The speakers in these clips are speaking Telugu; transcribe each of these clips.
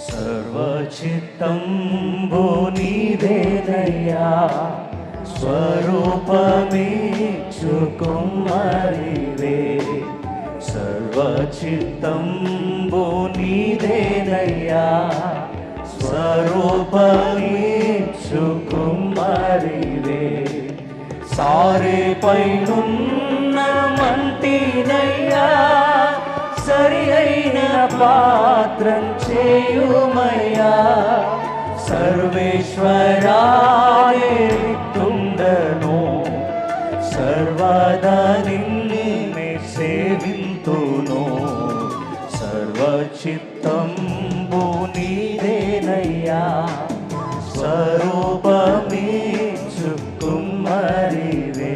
సర్వచిత్తంబు నీదేనయ్యా, స్వరూపమిచ్చుకుమ్మరివే. సర్వచిత్తంబు నీదేనయ్యా, స్వరూపమిచ్చుకుమ్మరివే. సారే పైనున్న మంటినయ్యా, సరి అయిన పాత్రం చేయుమయ్యా. సర్వేశ్వరాయేతుండను, సర్వదా నిన్నే సేవింతును. సర్వచిత్తంబు నీదేనయ్యా, స్వరూపమిచ్చుకుమ్మరివే.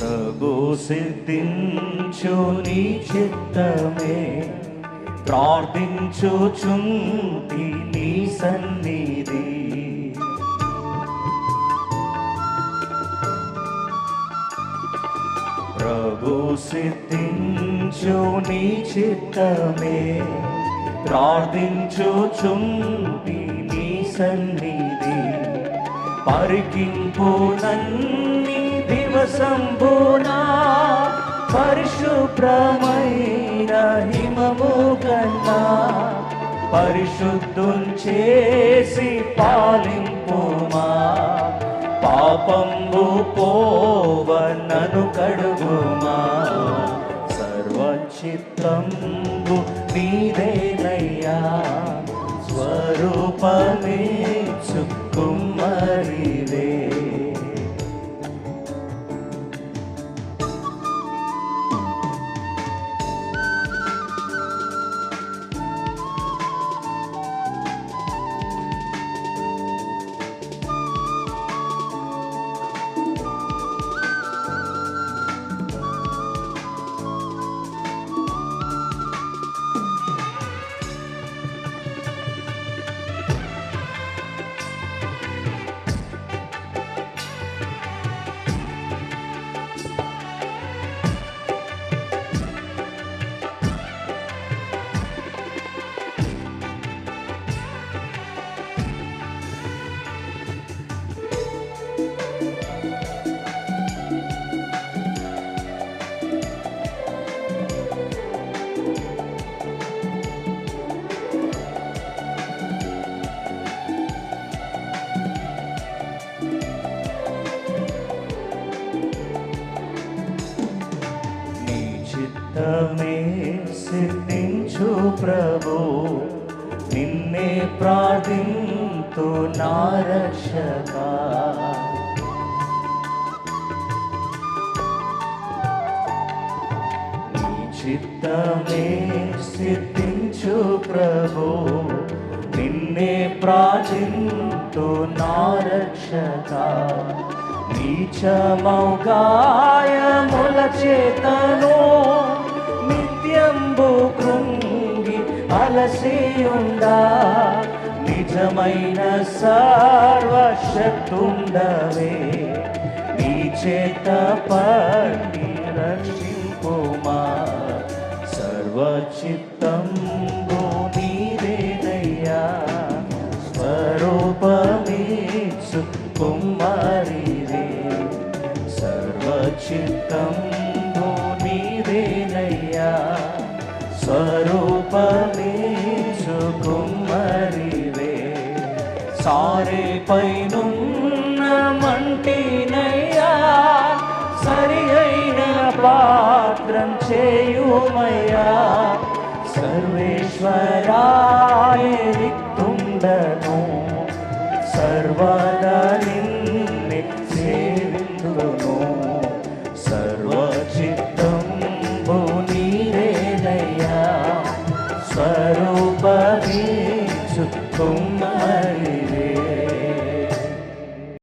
ప్రభు సిద్ధించు నీ చిత్తమే, ప్రార్థించుచుంటి నీ సన్నిధి. ప్రభు సిద్ధించు నీ చిత్తమే, ప్రార్థించుచుంటి నీ సన్నిధి. పరికింపు నన్ని దివసంబునా, పరిశుభ్రమైన హిమము కన్నా. పరిశుద్ధుం చేసి పాలింపుమా, పాపంబు పోవనను కడుగుమా. సర్వచిత్తంబు నీదేనయ్యా, స్వరూపమిచ్చుకుమ్మరివే. చిత్తమే సిద్ధించు ప్రభు, నిన్నే ప్రార్థింతు నా రక్షకా. నీ చిత్తమే సిద్ధించు ప్రభు, నిన్నే ప్రార్థింతు నా రక్షకా. నీచమౌగాయముల చేతను నిత్యంబు కృంగి అలసియుండా, నిజమైన సర్వశక్తుండవే. నీ చేత పట్టి రక్షింపుమా, సర్వచిత్తంబు నీదేనయ్యా, స్వరూపమిచ్చుకుమ్మరివే. సర్వచిత్తంబు నీదేనయ్యా, స్వరూపమిచ్చుకుమ్మరివే. సారే పైనున్న మంటినయ్యా, సరి అయిన పాత్రం చేయుమయ్యా. సర్వేశ్వరాయేతుండను, సర్వ